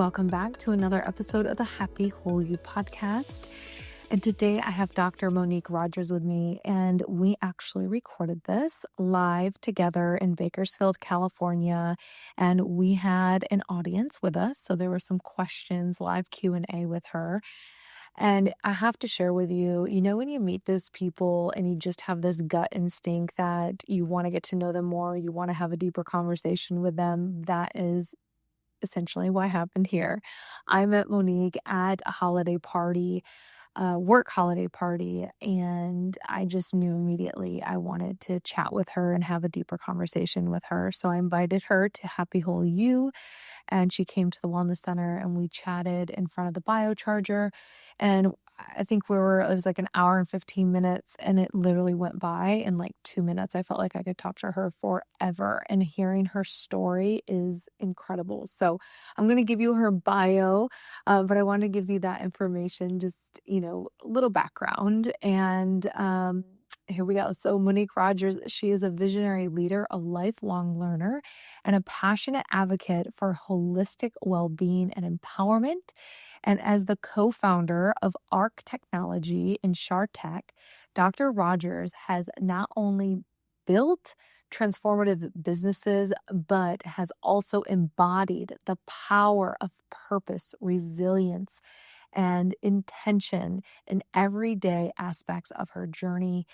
welcome back to another episode of the Happy Whole You podcast. And today I have Dr. Monique Rogers with me, and we actually recorded this live together in Bakersfield, California, and we had an audience with us. So there were some questions, live Q&A with her. And I have to share with you, when you meet those people and you just have this gut instinct that you want to get to know them more, you want to have a deeper conversation with them, that is essentially what happened here. I met Monique at a holiday party, work holiday party, and I just knew immediately I wanted to chat with her and have a deeper conversation with her. So I invited her to Happy Whole You, and she came to the Wellness Center and we chatted in front of the biocharger. And I think it was like an hour and 15 minutes, and it literally went by in like 2 minutes. I felt like I could talk to her forever, and hearing her story is incredible. So I'm going to give you her bio, but I want to give you that information, just, a little background. And here we go. So Monique Rogers, she is a visionary leader, a lifelong learner, and a passionate advocate for holistic well-being and empowerment. And as the co-founder of ARC Technology in SharTech, Dr. Rogers has not only built transformative businesses, but has also embodied the power of purpose, resilience, and intention in everyday aspects of her journey.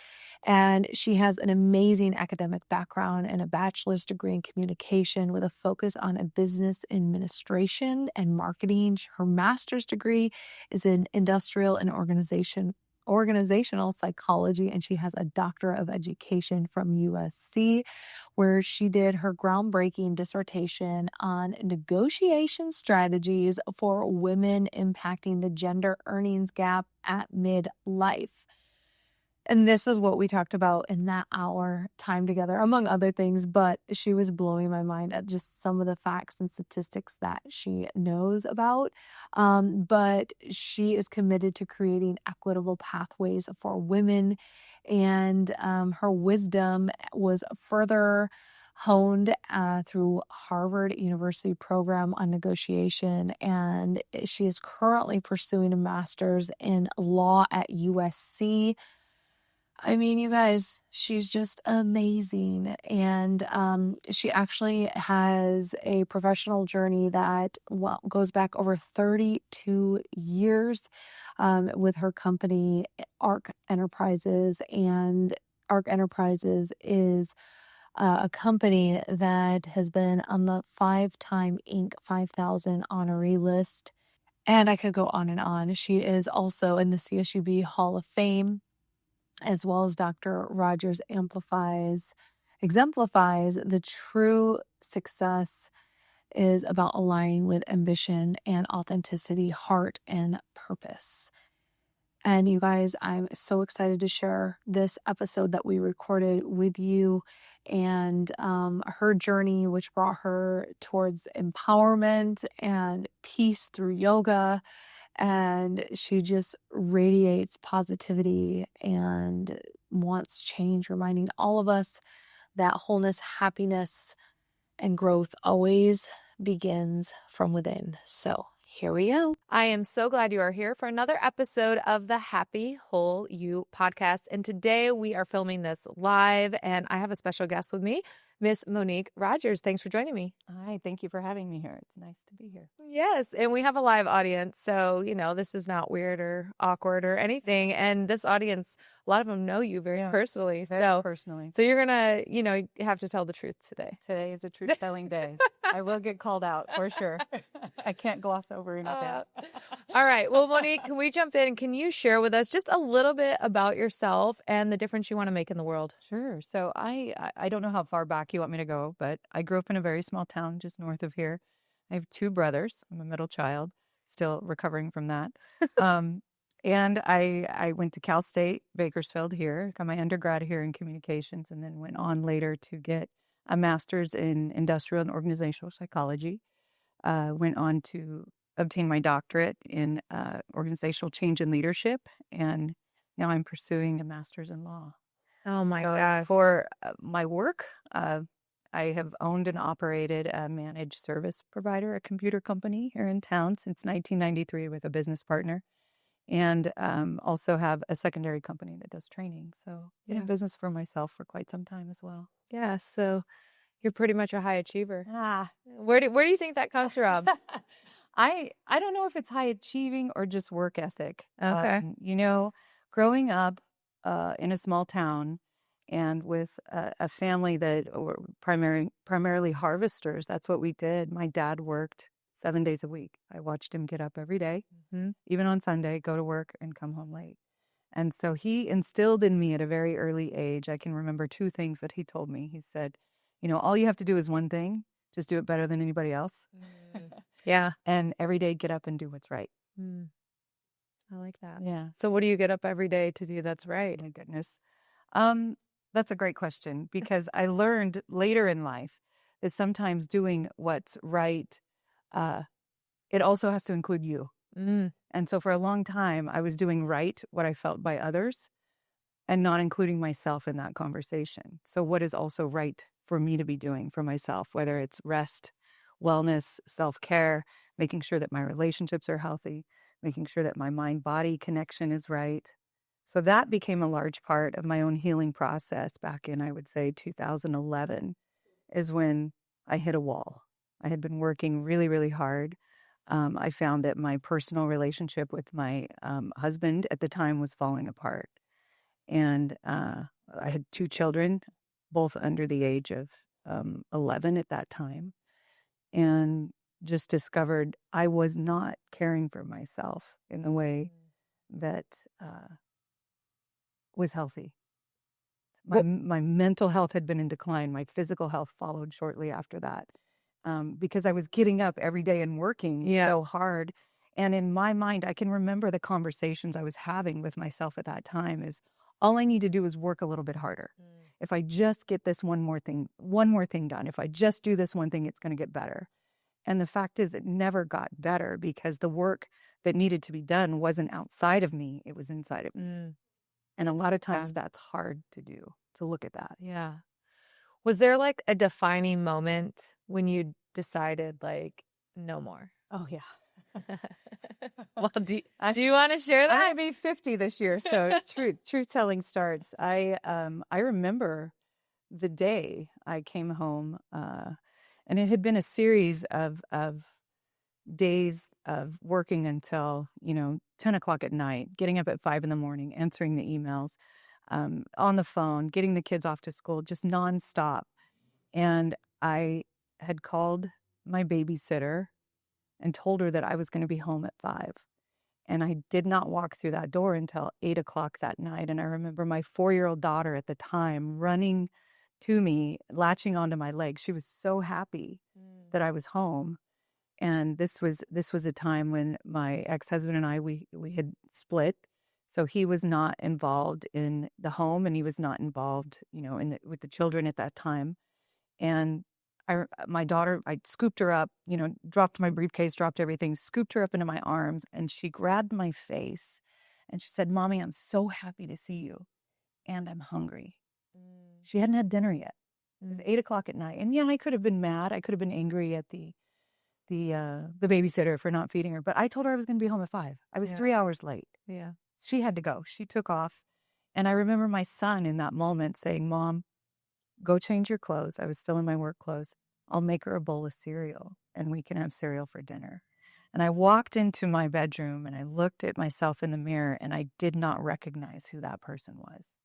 And she has an amazing academic background and a bachelor's degree in communication with a focus on a business administration and marketing. Her master's degree is in industrial and organizational psychology, and she has a doctorate of education from USC, where she did her groundbreaking dissertation on negotiation strategies for women impacting the gender earnings gap at midlife. And this is what we talked about in that hour time together, among other things, but she was blowing my mind at just some of the facts and statistics that she knows about. But she is committed to creating equitable pathways for women, and her wisdom was further honed through Harvard University program on negotiation, and she is currently pursuing a master's in law at USC. I mean, you guys, she's just amazing. And she actually has a professional journey that goes back over 32 years with her company, ARC Enterprises. And ARC Enterprises is a company that has been on the 5-time Inc. 5000 honoree list. And I could go on and on. She is also in the CSUB Hall of Fame, as well as Dr. Rogers exemplifies the true success is about aligning with ambition and authenticity, heart, and purpose. And you guys, I'm so excited to share this episode that we recorded with you, and her journey, which brought her towards empowerment and peace through yoga. And she just radiates positivity and wants change, reminding all of us that wholeness, happiness, and growth always begins from within. So here we go. I am so glad you are here for another episode of the Happy Whole You podcast. And today we are filming this live, and I have a special guest with me, Miss Monique Rogers. Thanks for joining me. Hi, thank you for having me here. It's nice to be here. Yes, and we have a live audience, so, this is not weird or awkward or anything. And this audience, a lot of them know you very personally. Very personally. So you're going to, you have to tell the truth today. Today is a truth-telling day. I will get called out for sure. I can't gloss over that. All right. Well, Monique, can we jump in? Can you share with us just a little bit about yourself and the difference you want to make in the world? Sure. So I don't know how far back you want me to go, but I grew up in a very small town just north of here. I have 2 brothers. I'm a middle child, still recovering from that. And I went to Cal State, Bakersfield here, got my undergrad here in communications, and then went on later to get a master's in industrial and organizational psychology. Went on to obtain my doctorate in organizational change and leadership, and now I'm pursuing a master's in law. Oh my God. For my work, I have owned and operated a managed service provider, a computer company here in town since 1993 with a business partner, and also have a secondary company that does training. So been in business for myself for quite some time as well. Yeah. So you're pretty much a high achiever. Ah, Where do you think that comes from? I don't know if it's high achieving or just work ethic. Okay. Growing up in a small town and with a family that were primarily harvesters, that's what we did. My dad worked 7 days a week. I watched him get up every day, even on Sunday, go to work and come home late. And so he instilled in me at a very early age. I can remember 2 things that he told me. He said, all you have to do is one thing, just do it better than anybody else. Yeah. And every day get up and do what's right. I like that. Yeah. So what do you get up every day to do that's right? My goodness. That's a great question because I learned later in life that sometimes doing what's right, it also has to include you. And so for a long time, I was doing right what I felt by others and not including myself in that conversation. So what is also right for me to be doing for myself, whether it's rest, wellness, self-care, making sure that my relationships are healthy, making sure that my mind-body connection is right. So that became a large part of my own healing process back in, I would say, 2011 is when I hit a wall. I had been working really, really hard. I found that my personal relationship with my husband at the time was falling apart. And I had 2 children, both under the age of 11 at that time. And just discovered I was not caring for myself in the way that was healthy. My mental health had been in decline. My physical health followed shortly after that because I was getting up every day and working so hard. And in my mind, I can remember the conversations I was having with myself at that time is all I need to do is work a little bit harder. If I just get this one more thing done, if I just do this one thing, it's going to get better. And the fact is, it never got better because the work that needed to be done wasn't outside of me. It was inside of me. And a lot of times that's hard to do, to look at that. Yeah. Was there like a defining moment when you decided like no more? Oh, yeah. Well, do you want to share that? I be 50 this year, so truth telling starts. I remember the day I came home, and it had been a series of days of working until 10 o'clock at night, getting up at 5 in the morning, answering the emails, on the phone, getting the kids off to school, just nonstop. And I had called my babysitter and told her that I was going to be home at 5. And I did not walk through that door until 8 o'clock that night. And I remember my 4-year-old daughter at the time running to me, latching onto my leg. She was so happy that I was home. And this was a time when my ex-husband and I, we had split. So he was not involved in the home and he was not involved, with the children at that time. And my daughter, I scooped her up, dropped my briefcase, dropped everything, scooped her up into my arms, and she grabbed my face and she said, "Mommy, I'm so happy to see you. And I'm hungry." She hadn't had dinner yet. It was 8 o'clock at night. And I could have been mad. I could have been angry at the babysitter for not feeding her. But I told her I was going to be home at 5. I was 3 hours late. Yeah. She had to go. She took off. And I remember my son in that moment saying, "Mom, go change your clothes." I was still in my work clothes. "I'll make her a bowl of cereal and we can have cereal for dinner." And I walked into my bedroom and I looked at myself in the mirror and I did not recognize who that person was.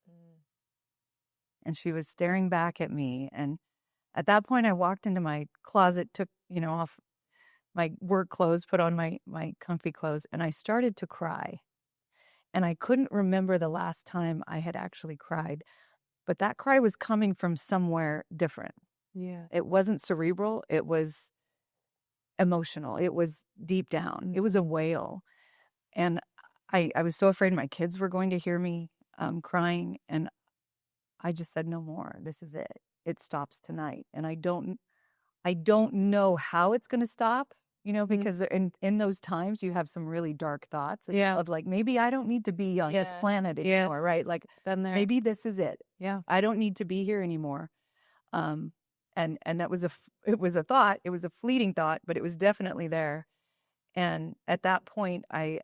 And she was staring back at me. And at that point, I walked into my closet, took, off my work clothes, put on my comfy clothes, and I started to cry. And I couldn't remember the last time I had actually cried, but that cry was coming from somewhere different. Yeah. It wasn't cerebral. It was emotional. It was deep down. It was a wail. And I was so afraid my kids were going to hear me crying. And I just said, "No more. This is it. It stops tonight." And I don't know how it's going to stop, because in those times you have some really dark thoughts of like, maybe I don't need to be on this planet anymore, right? Like, Been there. maybe this is it. Yeah. I don't need to be here anymore. And that was it was a thought. It was a fleeting thought, but it was definitely there. And at that point, I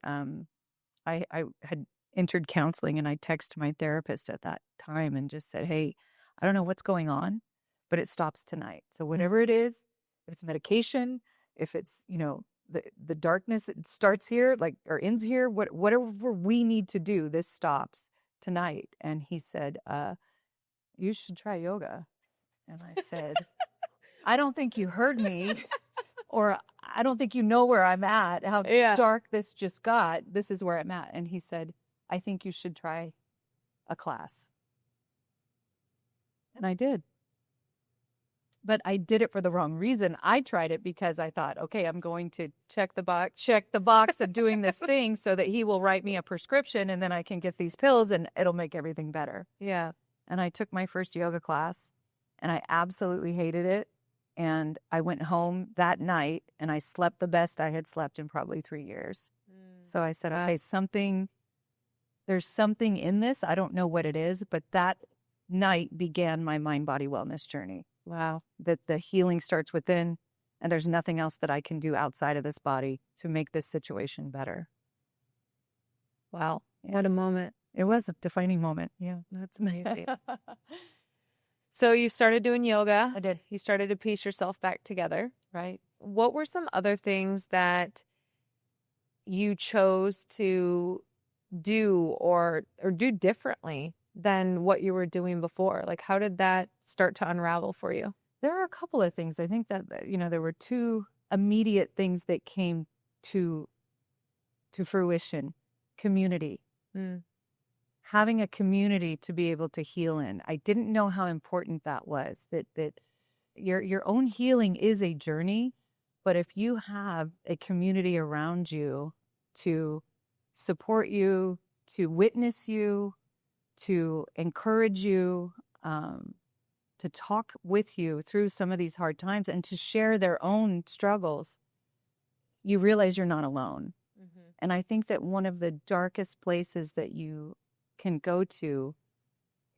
had entered counseling, and I texted my therapist at that time and just said, "Hey, I don't know what's going on, but it stops tonight. So whatever it is, if it's medication, if it's, the darkness that starts here, like, or ends here, whatever we need to do, this stops tonight." And he said, "You should try yoga." And I said, "I don't think you heard me, or I don't think you know where I'm at, how dark this just got. This is where I'm at." And he said, "I think you should try a class." And I did. But I did it for the wrong reason. I tried it because I thought, okay, I'm going to check the box of doing this thing so that he will write me a prescription, and then I can get these pills and it'll make everything better. Yeah. And I took my first yoga class, and I absolutely hated it. And I went home that night, and I slept the best I had slept in probably 3 years. So I said, okay, there's something in this. I don't know what it is, but that night began my mind-body wellness journey. Wow. That the healing starts within, and there's nothing else that I can do outside of this body to make this situation better. Wow. What a moment. It was a defining moment. Yeah. That's amazing. So you started doing yoga. I did. You started to piece yourself back together. Right. What were some other things that you chose to do or do differently than what you were doing before? Like, how did that start to unravel for you? There are a couple of things. I think that, there were two immediate things that came to fruition. Community. Having a community to be able to heal in. I didn't know how important that was, that your own healing is a journey, but if you have a community around you to support you, to witness you, to encourage you, to talk with you through some of these hard times, and to share their own struggles, you realize you're not alone. And I think that one of the darkest places that you can go to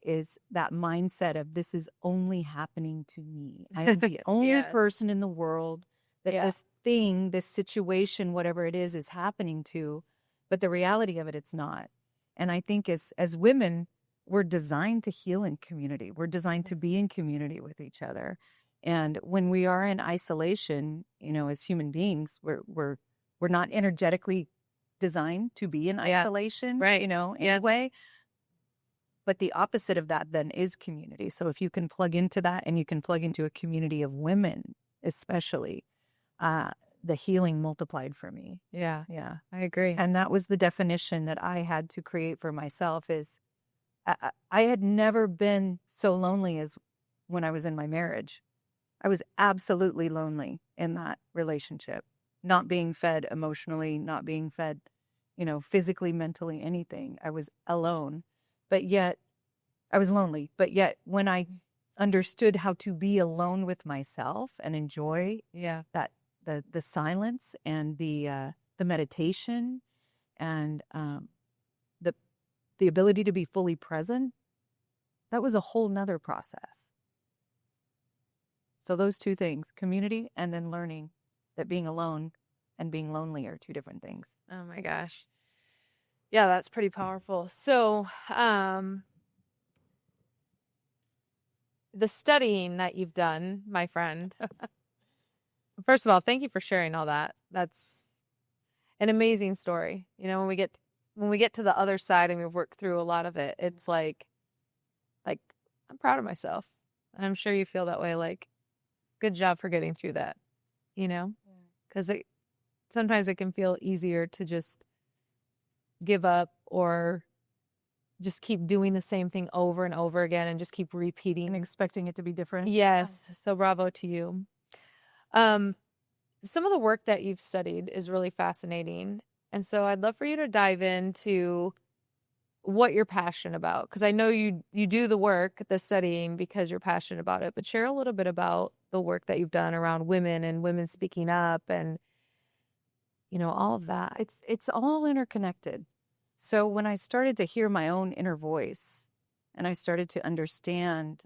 is that mindset of, this is only happening to me. I am the only person in the world that this thing, this situation, whatever it is happening to. But the reality of it, it's not. And I think as women, we're designed to heal in community. We're designed to be in community with each other. And when we are in isolation, as human beings, we're not energetically designed to be in isolation, right? Anyway. But the opposite of that then is community. So if you can plug into that, and you can plug into a community of women, especially, the healing multiplied for me. Yeah. Yeah. I agree. And that was the definition that I had to create for myself. Is I had never been so lonely as when I was in my marriage. I was absolutely lonely in that relationship, not being fed emotionally, not being fed, physically, mentally, anything. I was alone, but yet I was lonely. But yet when I understood how to be alone with myself and enjoy that, the silence and the meditation and the ability to be fully present, that was a whole nother process. So those two things, community, and then learning that being alone and being lonely are two different things. Oh my gosh. Yeah, that's pretty powerful. So, the studying that you've done, my friend, first of all, thank you for sharing all that. That's an amazing story. When we get to the other side and we've worked through a lot of it, it's like I'm proud of myself. And I'm sure you feel that way. Like, good job for getting through that, because sometimes it can feel easier to just give up or just keep doing the same thing over and over again and just keep repeating and expecting it to be different. Yes. So bravo to you. Some of the work that you've studied is really fascinating. And so I'd love for you to dive into what you're passionate about, because I know you do the work, the studying, because you're passionate about it, but share a little bit about the work that you've done around women and women speaking up and all of that. It's all interconnected. So when I started to hear my own inner voice, and I started to understand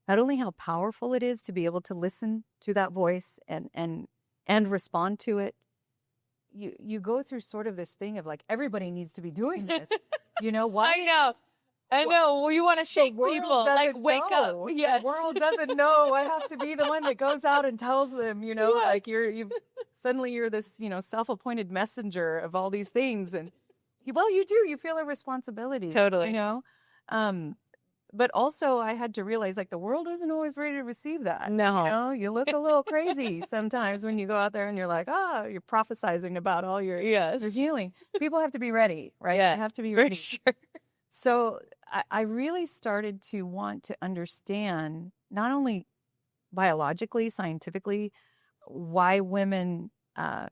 not only how powerful it is to be able to listen to that voice and respond to it, you go through sort of this thing of like, everybody needs to be doing this. You know, why? I know. I know. Well, you want to shake people, like wake up. Yes. The world doesn't know. I have to be the one that goes out and tells them, you know, like you're this, you know, self-appointed messenger of all these things. And well, you feel a responsibility. Totally. You know? But also I had to realize like the world isn't always ready to receive that. No. You know, you look a little crazy sometimes when you go out there and you're like, you're prophesizing about all your healing. People have to be ready, right? Yeah. They have to be ready. For sure. So I really started to want to understand not only biologically, scientifically, why women, why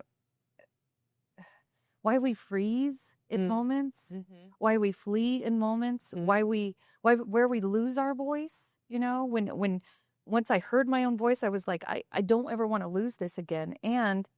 we freeze in moments, why we flee in moments, where we lose our voice. You know, when once I heard my own voice, I was like, I don't ever want to lose this again. And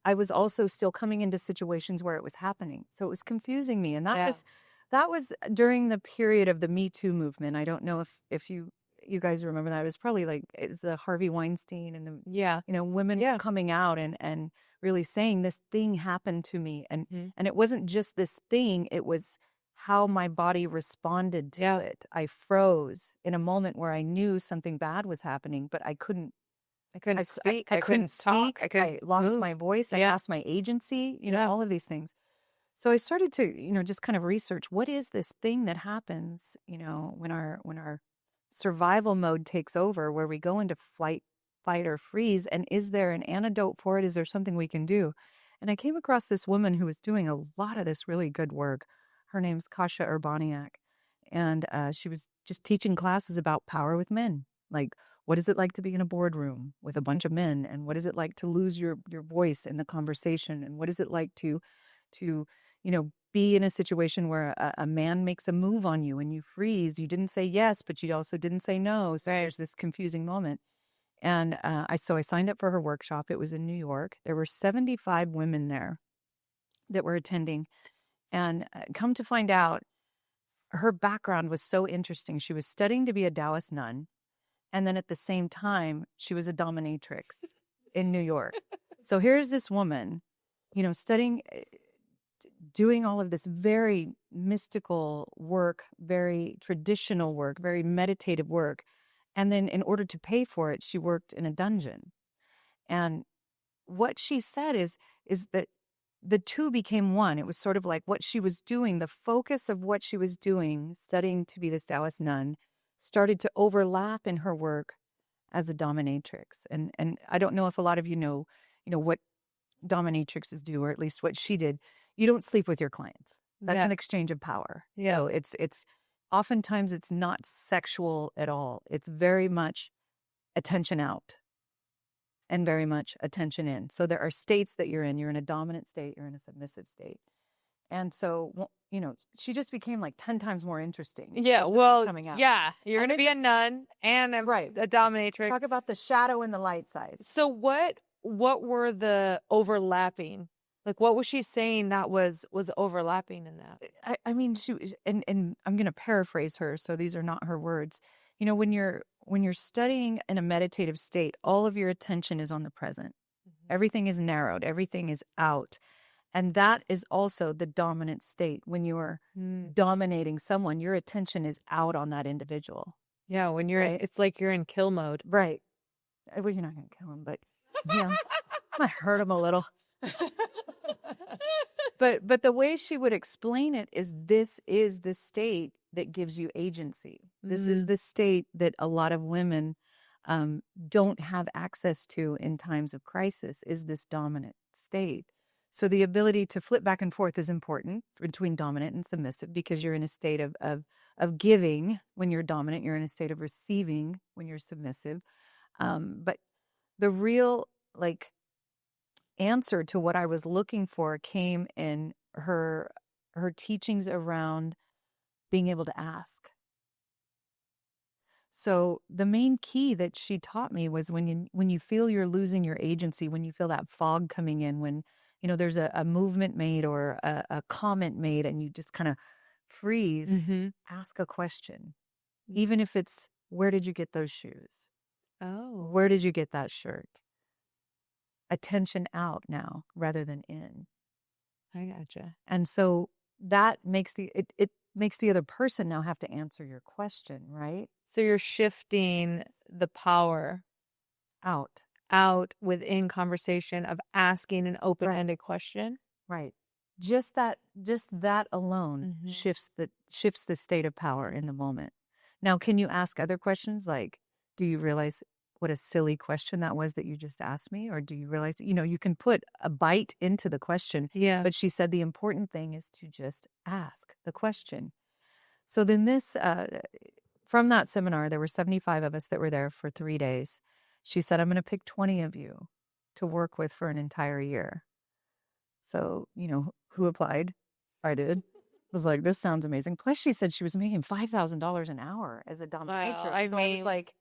I was also still coming into situations where it was happening. So it was confusing me. And that was during the period of the Me Too movement. I don't know if you guys remember that. It was probably like, it's the Harvey Weinstein and the, you know, women coming out and really saying this thing happened to me. And it wasn't just this thing, it was how my body responded to it. I froze in a moment where I knew something bad was happening, but I couldn't speak. I couldn't talk. speak. I lost my voice. I lost my agency, you know, all of these things. So I started to, you know, just kind of research, what is this thing that happens, you know, when our survival mode takes over, where we go into flight, fight, or freeze, and is there an antidote for it? Is there something we can do? And I came across this woman who was doing a lot of this really good work. Her name's Kasia Urbaniak, and she was just teaching classes about power with men. Like, what is it like to be in a boardroom with a bunch of men? And what is it like to lose your voice in the conversation? And what is it like to you know, be in a situation where a man makes a move on you and you freeze? You didn't say yes, but you also didn't say no. So there's this confusing moment. And I signed up for her workshop. It was in New York. There were 75 women there that were attending. And come to find out, her background was so interesting. She was studying to be a Taoist nun. And then at the same time, she was a dominatrix in New York. So here's this woman, you know, studying, doing all of this very mystical work, very traditional work, very meditative work. And then in order to pay for it, she worked in a dungeon. And what she said is that the two became one. It was sort of like what she was doing, the focus of what she was doing, studying to be this Taoist nun, started to overlap in her work as a dominatrix. And I don't know if a lot of you know what dominatrixes do, or at least what she did. You don't sleep with your clients. That's an exchange of power. So it's oftentimes it's not sexual at all. It's very much attention out and very much attention in. So there are states that you're in. You're in a dominant state. You're in a submissive state. And so, you know, she just became like 10 times more interesting. Yeah, well, yeah, you're going to be a nun and a dominatrix. Talk about the shadow and the light size. So what were the overlapping? Like, what was she saying that was overlapping in that? I mean, and I'm going to paraphrase her, so these are not her words. You know, when you're studying in a meditative state, all of your attention is on the present. Everything is narrowed. Everything is out. And that is also the dominant state. When you're dominating someone, your attention is out on that individual. Yeah, when you're, it's like you're in kill mode. Right. Well, you're not going to kill him, but yeah, might hurt him a little. But the way she would explain it is, this is the state that gives you agency. This is the state that a lot of women don't have access to in times of crisis, is this dominant state. So the ability to flip back and forth is important between dominant and submissive, because you're in a state of giving when you're dominant. You're in a state of receiving when you're submissive. But the real answer to what I was looking for came in her teachings around being able to ask. So the main key that she taught me was when you feel you're losing your agency, when you feel that fog coming in, when there's a movement made or a comment made and you just kind of freeze, ask a question. Even if it's Where did you get those shoes? Oh, Where did you get that shirt? Attention out now rather than in. I gotcha. And so that makes it makes the other person now have to answer your question, right? So you're shifting the power Out. within conversation of asking an open-ended question. Right. Just that alone shifts the state of power in the moment. Now, can you ask other questions like, do you realize what a silly question that was that you just asked me? Or do you realize, you can put a bite into the question. Yeah. But she said the important thing is to just ask the question. So then from that seminar, there were 75 of us that were there for 3 days. She said, I'm going to pick 20 of you to work with for an entire year. So, who applied? I did. Was like, this sounds amazing. Plus, she said she was making $5,000 an hour as a dominatrix. I So I was like,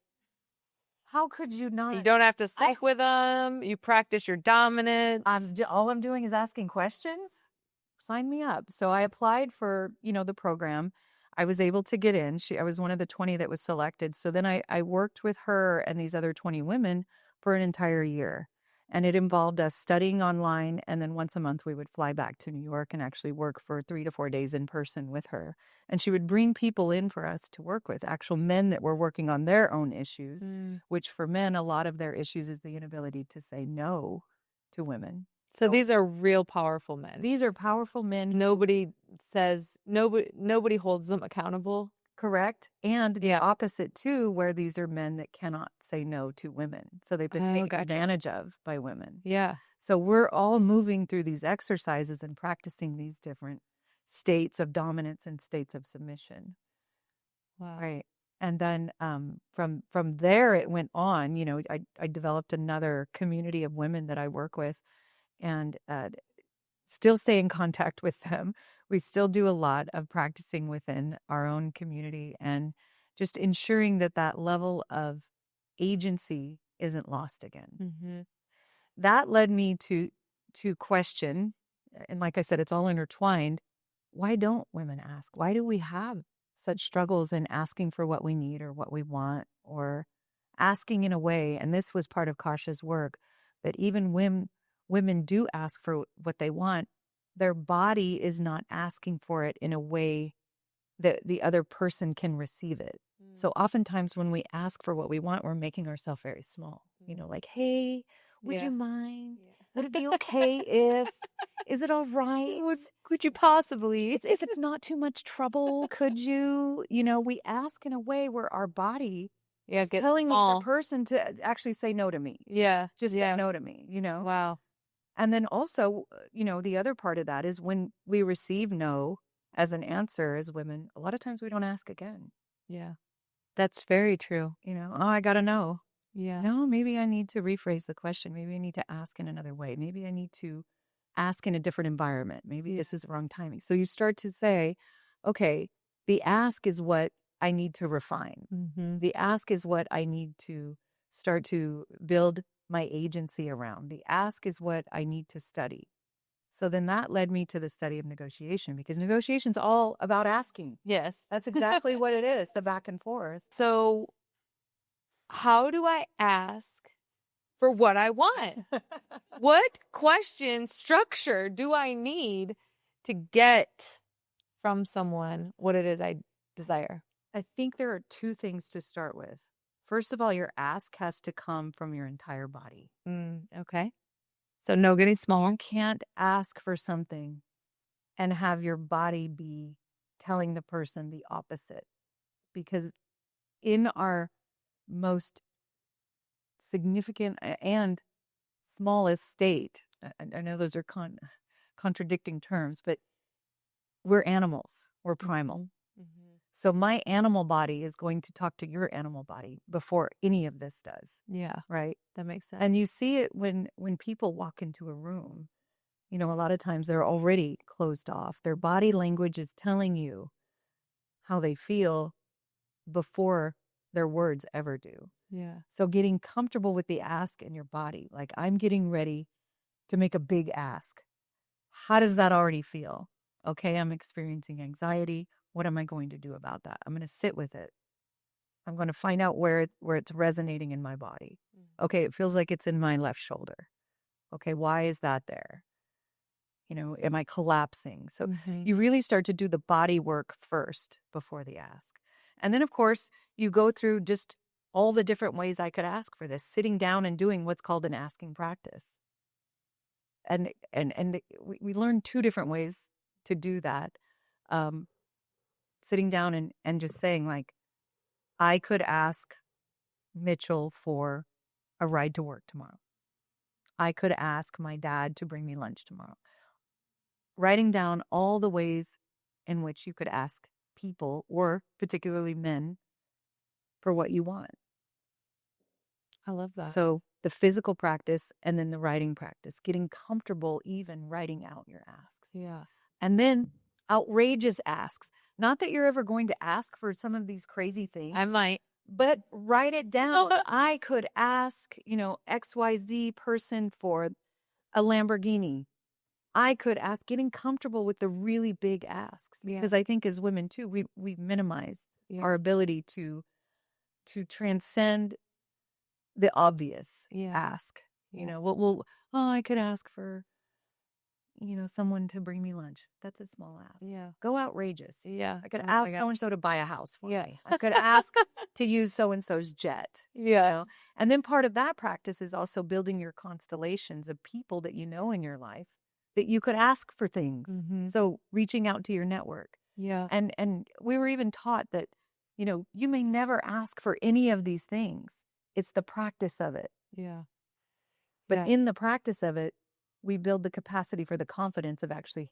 how could you not? You don't have to sleep with them. You practice your dominance. All I'm doing is asking questions. Sign me up. So I applied for, the program. I was able to get in. I was one of the 20 that was selected. So then I worked with her and these other 20 women for an entire year. And it involved us studying online. And then once a month, we would fly back to New York and actually work for 3 to 4 days in person with her. And she would bring people in for us to work with, actual men that were working on their own issues, which for men, a lot of their issues is the inability to say no to women. So these are real powerful men. These are powerful men. Nobody holds them accountable. Correct. And the opposite too, where these are men that cannot say no to women. So they've been taken advantage of by women. Yeah. So we're all moving through these exercises and practicing these different states of dominance and states of submission. Wow. Right. And then from there, it went on. I developed another community of women that I work with and still stay in contact with them. We still do a lot of practicing within our own community and just ensuring that level of agency isn't lost again. That led me to question, and like I said, it's all intertwined. Why don't women ask? Why do we have such struggles in asking for what we need or what we want, or asking in a way, and this was part of Kasha's work, that even women do ask for what they want, their body is not asking for it in a way that the other person can receive it. So oftentimes when we ask for what we want, we're making ourselves very small. Like, hey, would you mind? Would it be okay if? Is it all right? Could you possibly? If it's not too much trouble, could you? We ask in a way where our body is telling the other person to actually say no to me. Yeah. Just say no to me, Wow. And then also, the other part of that is when we receive no as an answer as women, a lot of times we don't ask again. Yeah. That's very true. Oh, I got to know. Yeah. No, maybe I need to rephrase the question. Maybe I need to ask in another way. Maybe I need to ask in a different environment. Maybe this is the wrong timing. So you start to say, okay, the ask is what I need to refine. The ask is what I need to start to build my agency around. The ask is what I need to study. So then that led me to the study of negotiation, because negotiation's all about asking. Yes. That's exactly what it is, the back and forth. So how do I ask for what I want? What question structure do I need to get from someone what it is I desire? I think there are 2 things to start with. First of all, your ask has to come from your entire body. Okay. So no getting small. You can't ask for something and have your body be telling the person the opposite. Because in our most significant and smallest state, I know those are contradicting terms, but we're animals. We're primal. So my animal body is going to talk to your animal body before any of this does. Yeah. Right? That makes sense. And you see it when people walk into a room. A lot of times they're already closed off. Their body language is telling you how they feel before their words ever do. Yeah. So getting comfortable with the ask in your body, like I'm getting ready to make a big ask. How does that already feel? Okay, I'm experiencing anxiety. What am I going to do about that? I'm going to sit with it. I'm going to find out where it's resonating in my body. Okay, it feels like it's in my left shoulder. Okay, why is that there? Am I collapsing? So you really start to do the body work first before the ask. And then, of course, you go through just all the different ways I could ask for this, sitting down and doing what's called an asking practice. And we learned 2 different ways to do that. Sitting down and just saying, like, I could ask Mitchell for a ride to work tomorrow. I could ask my dad to bring me lunch tomorrow. Writing down all the ways in which you could ask people, or particularly men, for what you want. I love that. So the physical practice and then the writing practice, getting comfortable even writing out your asks. Yeah. And then outrageous asks. Not that you're ever going to ask for some of these crazy things. I might. But write it down. I could ask, XYZ person for a Lamborghini. I could ask, getting comfortable with the really big asks. Because I think as women too, we minimize our ability to transcend the obvious ask. I could ask for, someone to bring me lunch. That's a small ask. Yeah. Go outrageous. Yeah. I could ask so-and-so to buy a house for me. I could Yeah. ask to use so-and-so's jet. Yeah. And then part of that practice is also building your constellations of people that you know in your life that you could ask for things. So reaching out to your network. Yeah. And we were even taught that, you may never ask for any of these things. It's the practice of it. Yeah. But in the practice of it, we build the capacity for the confidence of actually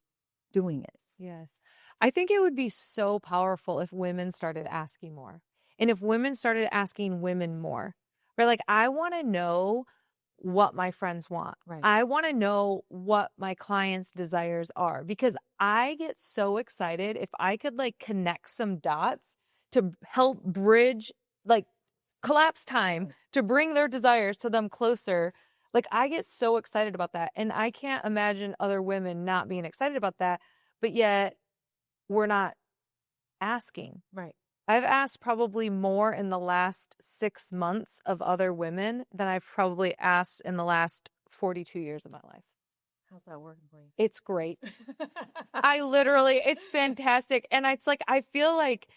doing it. Yes. I think it would be so powerful if women started asking more. And if women started asking women more. Right? Like, I want to know what my friends want. Right. I want to know what my clients' desires are, because I get so excited if I could like connect some dots to help bridge like collapse time to bring their desires to them closer. Like, I get so excited about that. And I can't imagine other women not being excited about that, but yet we're not asking. Right. I've asked probably more in the last 6 months of other women than I've probably asked in the last 42 years of my life. How's that working for you? It's great. It's fantastic. And it's like, I feel like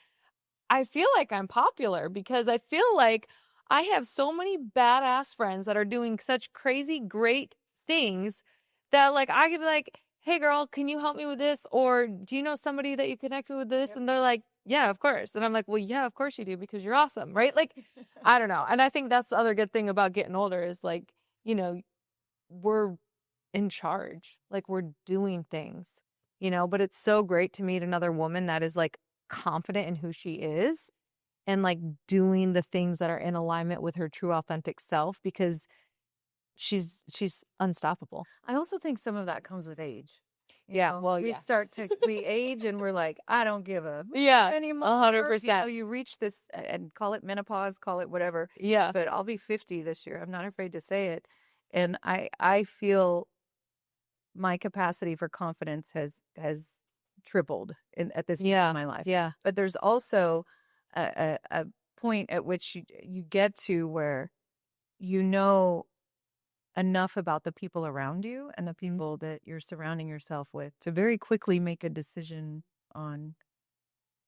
I'm popular because I feel like I have so many badass friends that are doing such crazy great things that like I could be like, hey girl, can you help me with this? Or do you know somebody that you connect with this? Yep. And they're like, yeah, of course. And I'm like, well, yeah, of course you do, because you're awesome. Right? Like, I don't know. And I think that's the other good thing about getting older is like, we're in charge, like we're doing things, but it's so great to meet another woman that is like confident in who she is and like doing the things that are in alignment with her true authentic self, because she's unstoppable. I also think some of that comes with age. We age and we're like, I don't give a anymore. 100%. You reach this and call it menopause, call it whatever. Yeah. But I'll be 50 this year. I'm not afraid to say it. And I feel my capacity for confidence has tripled at this point in my life. Yeah. But there's also a point at which you get to where enough about the people around you and the people that you're surrounding yourself with to very quickly make a decision on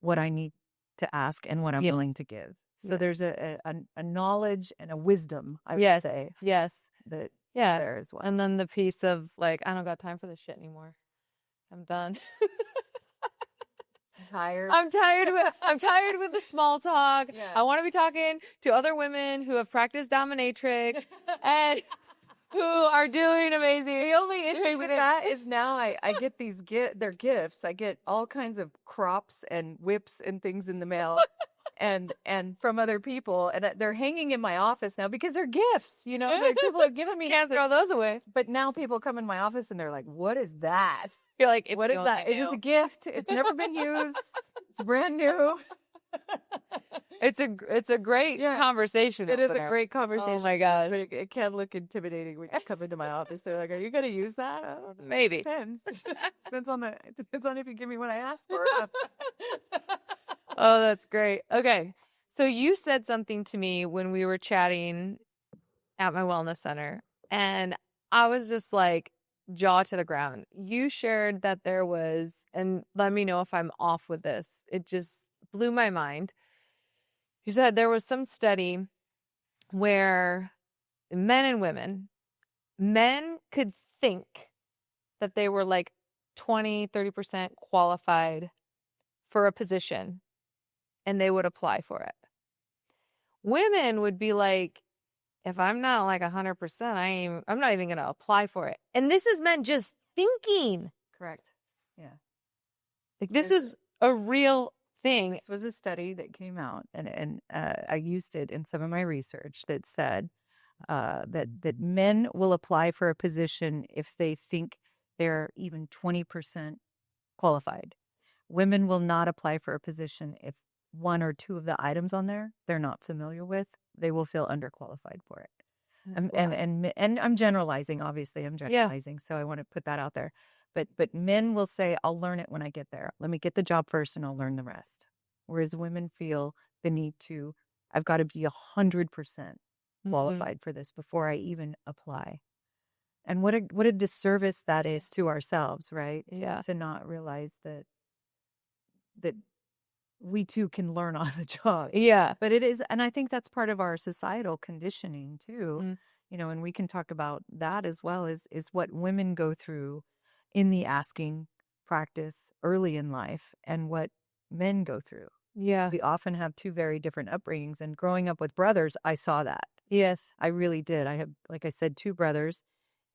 what I need to ask and what I'm willing to give. So there's a knowledge and a wisdom, I would say. Yes. That there as well. And then the piece of like, I don't got time for this shit anymore. I'm done. I'm tired with the small talk. Yeah. I want to be talking to other women who have practiced dominatrix and who are doing amazing. The only issue with that is now I get they're gifts. I get all kinds of crops and whips and things in the mail and from other people, and they're hanging in my office now because they're gifts, people are giving me. Can't throw those away. But now people come in my office and they're like, what is that? You're like, what is that? It is a gift. It's never been used. It's brand new. It's a great conversation. It is a great conversation. Oh my God. But it can look intimidating when you come into my office. They're like, are you going to use that? I don't know. Maybe. Depends. Depends on if you give me what I asked for. Oh, that's great. Okay. So you said something to me when we were chatting at my wellness center, and I was just like jaw to the ground. You shared that there was, and let me know if I'm off with this. It just blew my mind. You said there was some study where men and women, men could think that they were like 20-30% qualified for a position and they would apply for it. Women would be like, if I'm not like 100%, I'm not even going to apply for it. And this is men just thinking. Correct. Yeah. Like this is a real thing. This was a study that came out, and I used it in some of my research that said that men will apply for a position if they think they're even 20% qualified. Women will not apply for a position if one or two of the items on there they're not familiar with. They will feel underqualified for it. And I'm generalizing, obviously. I'm generalizing, so I want to put that out there. But men will say, I'll learn it when I get there. Let me get the job first and I'll learn the rest. Whereas women feel the need to, I've got to be 100% qualified for this before I even apply. And what a disservice that is to ourselves, right? Yeah. To not realize that we too can learn on the job. Yeah. But it is, and I think that's part of our societal conditioning too. You know, and we can talk about that as well is what women go through in the asking practice early in life and what men go through. Yeah. We often have two very different upbringings, and growing up with brothers, I saw that. Yes. I really did. I have, like I said, two brothers,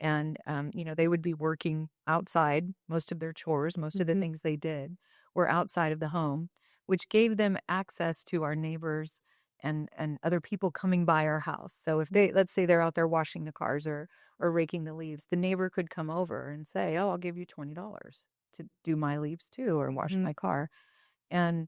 and you know, they would be working outside. Most of their chores, most of the things they did were outside of the home, which gave them access to our neighbors and other people coming by our house. So if they, let's say they're out there washing the cars or raking the leaves, the neighbor could come over and say, oh, I'll give you $20 to do my leaves too, or wash my car. And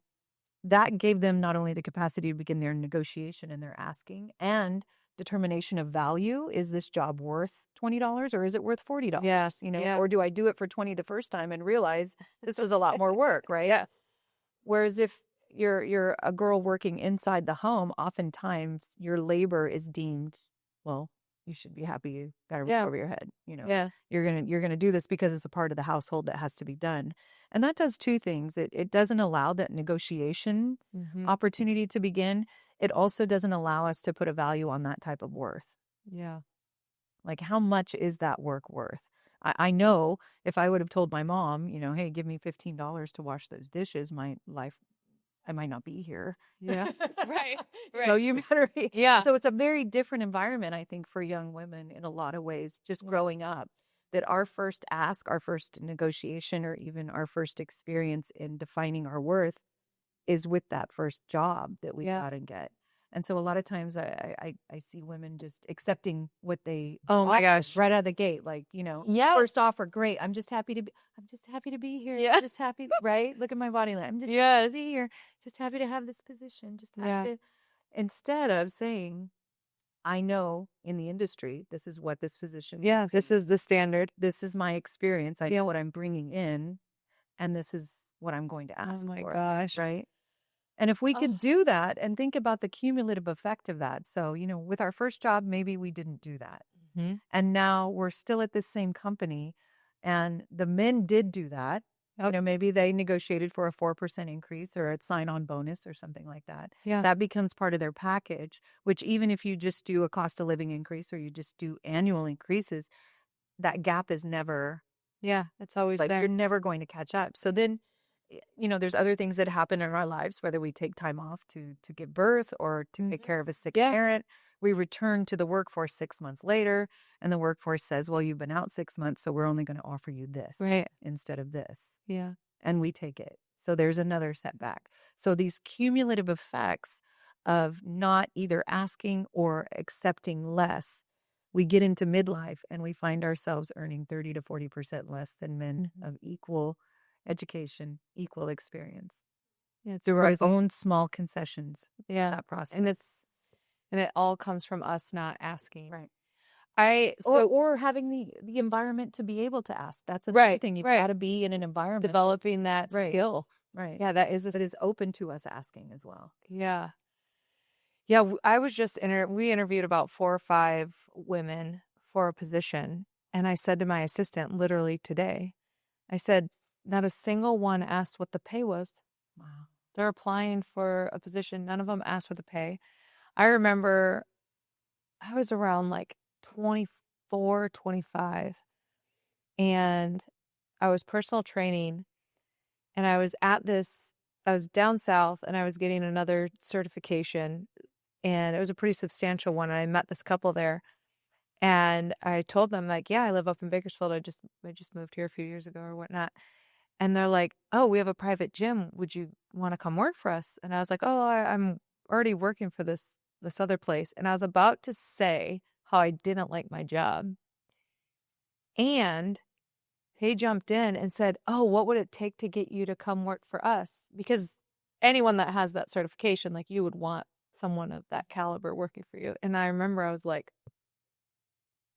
that gave them not only the capacity to begin their negotiation and their asking and determination of value. Is this job worth $20 or is it worth $40? Yeah. You know, or do I do it for 20 the first time and realize this was a lot more work, right? Yeah. Whereas if you're a girl working inside the home, oftentimes your labor is deemed, well, you should be happy you got a roof over your head. You know, you're gonna do this because it's a part of the household that has to be done. And that does two things. It doesn't allow that negotiation opportunity to begin. It also doesn't allow us to put a value on that type of worth. Yeah. Like, how much is that work worth? I know if I would have told my mom, you know, hey, give me $15 to wash those dishes, my life, I might not be here. Yeah. Right. So you better be. Yeah. So it's a very different environment, I think, for young women in a lot of ways, just growing up, that our first ask, our first negotiation, or even our first experience in defining our worth is with that first job that we got and get. And so a lot of times I see women just accepting what they Oh my gosh, right out of the gate, like, you know, first offer, great. I'm just happy to be here. Yeah. I'm just happy, right? Look at my body language. I'm just happy to be here. Just happy to have this position. Just happy to, instead of saying, I know in the industry, this is what this position is. Yeah, this is the standard. This is my experience. I know what I'm bringing in, and this is what I'm going to ask for. Oh my gosh. Right? And if we could do that and think about the cumulative effect of that. So, you know, with our first job, maybe we didn't do that. And now we're still at this same company, and the men did do that. You know, maybe they negotiated for a 4% increase or a sign-on bonus or something like that. Yeah. That becomes part of their package, which even if you just do a cost of living increase or you just do annual increases, that gap is never. Yeah, it's always like there. you're never going to catch up. So then, you know, there's other things that happen in our lives, whether we take time off to give birth or to take care of a sick parent. We return to the workforce 6 months later, and the workforce says, well, you've been out 6 months, so we're only going to offer you this instead of this. Yeah. And we take it. So there's another setback. So these cumulative effects of not either asking or accepting less, we get into midlife and we find ourselves earning 30 to 40% less than men of equal education, equal experience. Yeah, it's through our own small concessions. Yeah. That process. And it all comes from us not asking. Right. Or having the environment to be able to ask. That's another thing. You've got to be in an environment. Developing that skill. Right. Yeah, that is open to us asking as well. Yeah. Yeah, I was just we interviewed about 4 or 5 women for a position, and I said to my assistant literally today, I said, "Not a single one asked what the pay was." Wow. They're applying for a position, none of them asked what the pay. I remember I was around like 24, 25, and I was personal training, and I was down south, and I was getting another certification, and it was a pretty substantial one, and I met this couple there, and I told them, like, "Yeah, I live up in Bakersfield. I just moved here a few years ago or whatnot." And they're like, "Oh, we have a private gym. Would you want to come work for us?" And I was like, "Oh, I'm already working for this other place." And I was about to say how I didn't like my job. And he jumped in and said, "Oh, what would it take to get you to come work for us?" Because anyone that has that certification, like, you would want someone of that caliber working for you. And I remember I was like,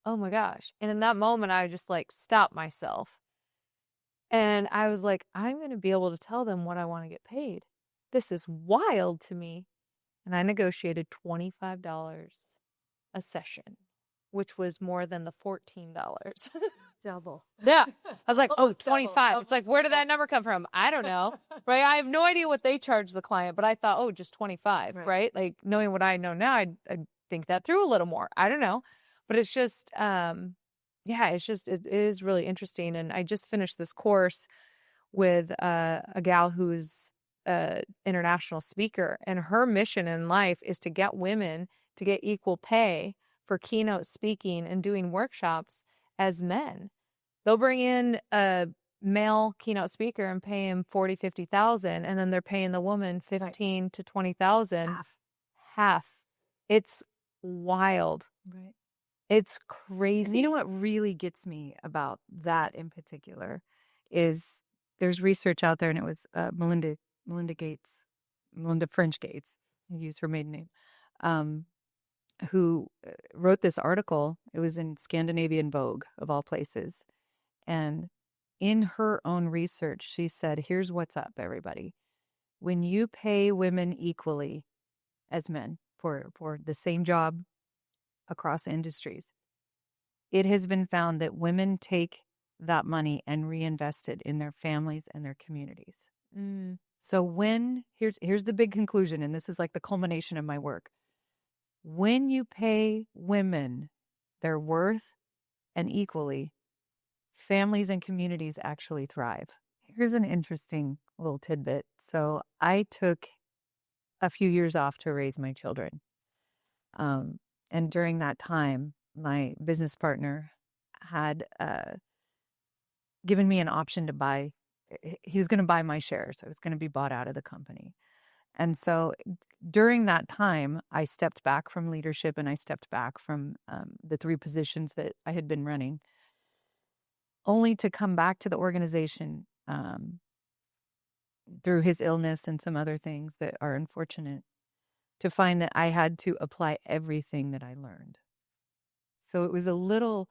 "Oh my gosh." And in that moment, I just like stopped myself. And I was like, I'm going to be able to tell them what I want to get paid. This is wild to me. And I negotiated $25 a session, which was more than the $14. Double. Yeah. I was like, oh, Almost double, 25. It's like, almost where did that double. number come from? I don't know. Right. I have no idea what they charge the client, but I thought, oh, just 25. Right. Like, knowing what I know now, I'd think that through a little more. I don't know. But it's just, yeah, it is really interesting. And I just finished this course with a gal who's a international speaker, and her mission in life is to get women to get equal pay for keynote speaking and doing workshops as men. They'll bring in a male keynote speaker and pay him 40, 50,000, and then they're paying the woman 15 to 20,000. Half. It's wild. Right. It's crazy. And you know what really gets me about that in particular is there's research out there, and it was Melinda French Gates, I use her maiden name, who wrote this article. It was in Scandinavian Vogue, of all places. And in her own research, she said, here's what's up, everybody. When you pay women equally as men for the same job across industries, it has been found that women take that money and reinvest it in their families and their communities. So here's the big conclusion, and this is like the culmination of my work. When you pay women their worth and equally, families and communities actually thrive. Here's an interesting little tidbit. So I took a few years off to raise my children. And during that time, my business partner had given me an option to buy. He was going to buy my shares. I was going to be bought out of the company. And so during that time, I stepped back from leadership, and I stepped back from the 3 positions that I had been running, only to come back to the organization through his illness and some other things that are unfortunate, to find that I had to apply everything that I learned. So it was a little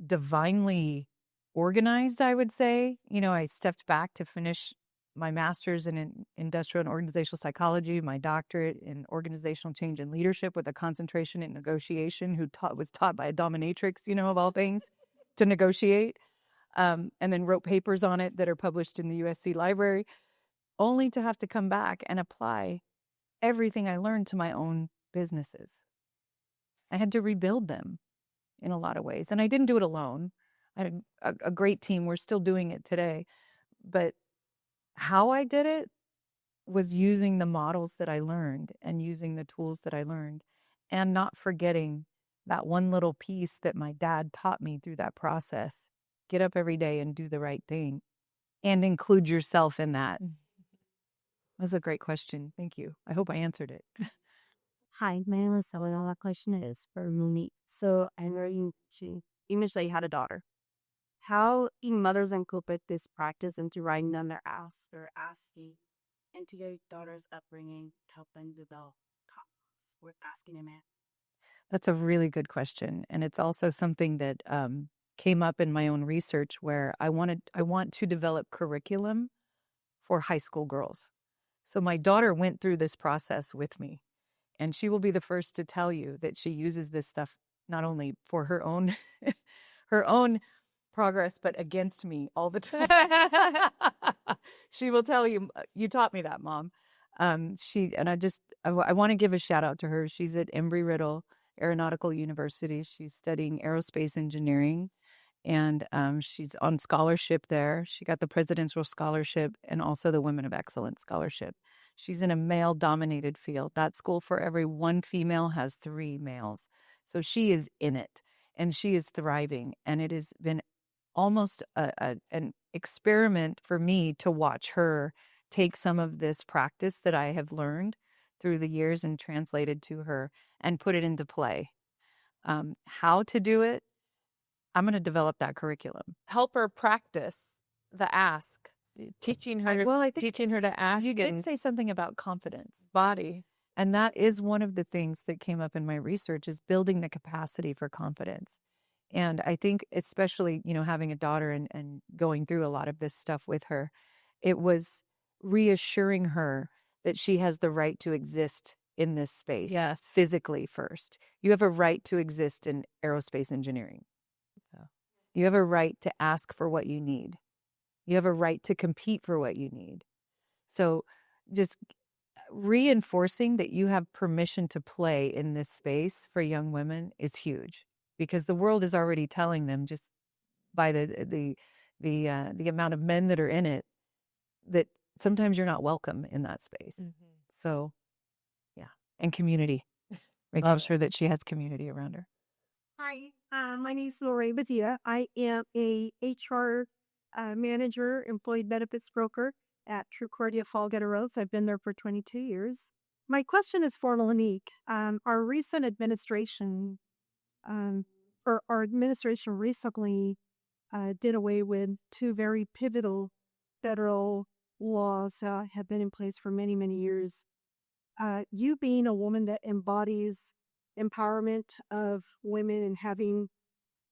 divinely organized, I would say. I stepped back to finish my master's in industrial and organizational psychology, my doctorate in organizational change and leadership with a concentration in negotiation, was taught by a dominatrix, of all things, to negotiate, and then wrote papers on it that are published in the USC library, only to have to come back and apply everything I learned to my own businesses. I had to rebuild them in a lot of ways. And I didn't do it alone. I had a great team. We're still doing it today. But how I did it was using the models that I learned and using the tools that I learned, and not forgetting that one little piece that my dad taught me through that process. Get up every day and do the right thing, and include yourself in that. That was a great question. Thank you. I hope I answered it. Hi, my name is Selena. That question is for Monique. So I know you mentioned that you had a daughter. How can mothers incorporate this practice into writing down their ask or asking into your daughter's upbringing to help them develop confidence with asking a man? That's a really good question. And it's also something that came up in my own research, where I want to develop curriculum for high school girls. So my daughter went through this process with me. And she will be the first to tell you that she uses this stuff not only for her own her own progress, but against me all the time. She will tell you, you taught me that, Mom. I want to give a shout out to her. She's at Embry-Riddle Aeronautical University. She's studying aerospace engineering, and she's on scholarship there. She got the Presidential Scholarship and also the Women of Excellence Scholarship. She's in a male-dominated field. That school, for every one female, has 3 males. So she is in it, and she is thriving. And it has been almost an experiment for me to watch her take some of this practice that I have learned through the years and translated to her and put it into play. How to do it, I'm going to develop that curriculum. Help her practice the ask, teaching her to ask. You did say something about confidence. Body. And that is one of the things that came up in my research, is building the capacity for confidence. And I think especially, having a daughter and going through a lot of this stuff with her, it was reassuring her that she has the right to exist in this space. Yes. Physically first. You have a right to exist in aerospace engineering. You have a right to ask for what you need. You have a right to compete for what you need. So just reinforcing that you have permission to play in this space for young women is huge, because the world is already telling them, just by the amount of men that are in it, that sometimes you're not welcome in that space. Mm-hmm. So, yeah, and community. Making sure that she has community around her. Hi, my name is Lorraine Bazia. I am a HR manager, employee benefits broker at Trucordia Fall Rose. I've been there for 22 years. My question is for Monique. Our recent administration, or our administration recently did away with 2 very pivotal federal laws that have been in place for many, many years. You being a woman that embodies empowerment of women and having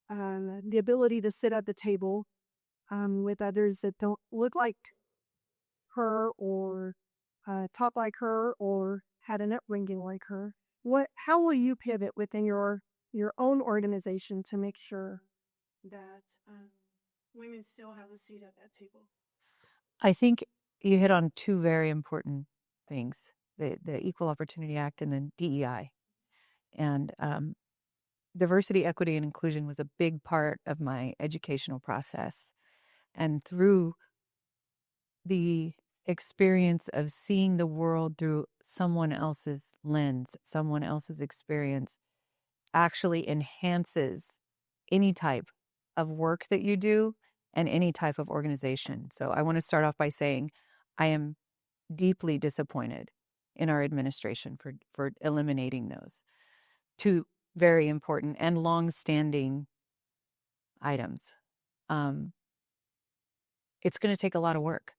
the ability to sit at the table with others that don't look like her or talk like her or had an upbringing like her. How will you pivot within your own organization to make sure that women still have a seat at that table? I think you hit on 2 very important things, the Equal Opportunity Act and the DEI. And diversity, equity, and inclusion was a big part of my educational process. And through the experience of seeing the world through someone else's lens, someone else's experience, actually enhances any type of work that you do and any type of organization. So I want to start off by saying I am deeply disappointed in our administration for eliminating those 2 very important and long-standing items. It's going to take a lot of work,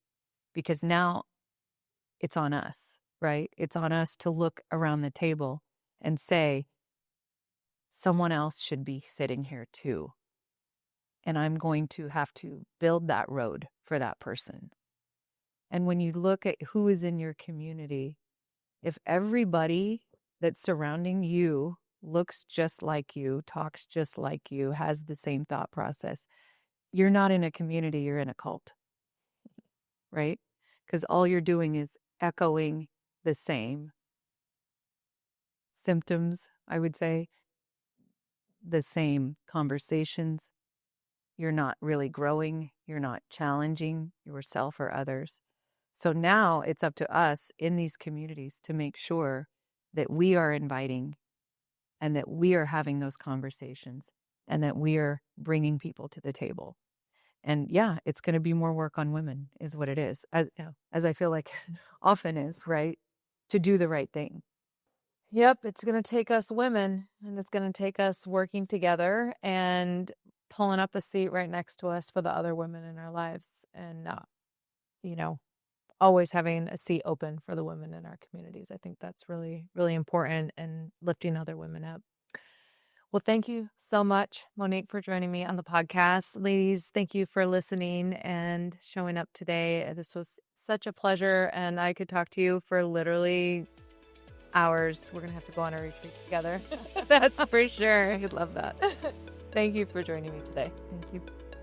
because now it's on us, right? It's on us to look around the table and say, someone else should be sitting here too. And I'm going to have to build that road for that person. And when you look at who is in your community, if everybody that's surrounding you looks just like you, talks just like you, has the same thought process, you're not in a community, you're in a cult, right? Because all you're doing is echoing the same symptoms, I would say, the same conversations. You're not really growing. You're not challenging yourself or others. So now it's up to us in these communities to make sure that we are inviting and that we are having those conversations and that we are bringing people to the table. And yeah, it's going to be more work on women is what it is, as I feel like often is, right? To do the right thing. Yep, it's going to take us women, and it's going to take us working together and pulling up a seat right next to us for the other women in our lives, and always having a seat open for the women in our communities. I think that's really, really important, and lifting other women up. Well, thank you so much, Monique, for joining me on the podcast. Ladies, thank you for listening and showing up today. This was such a pleasure, and I could talk to you for literally hours. We're going to have to go on a retreat together. That's for sure. I love that. Thank you for joining me today. Thank you.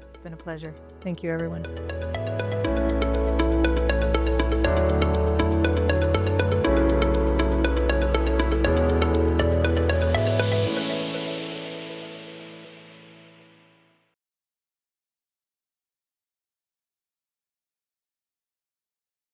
It's been a pleasure. Thank you, everyone.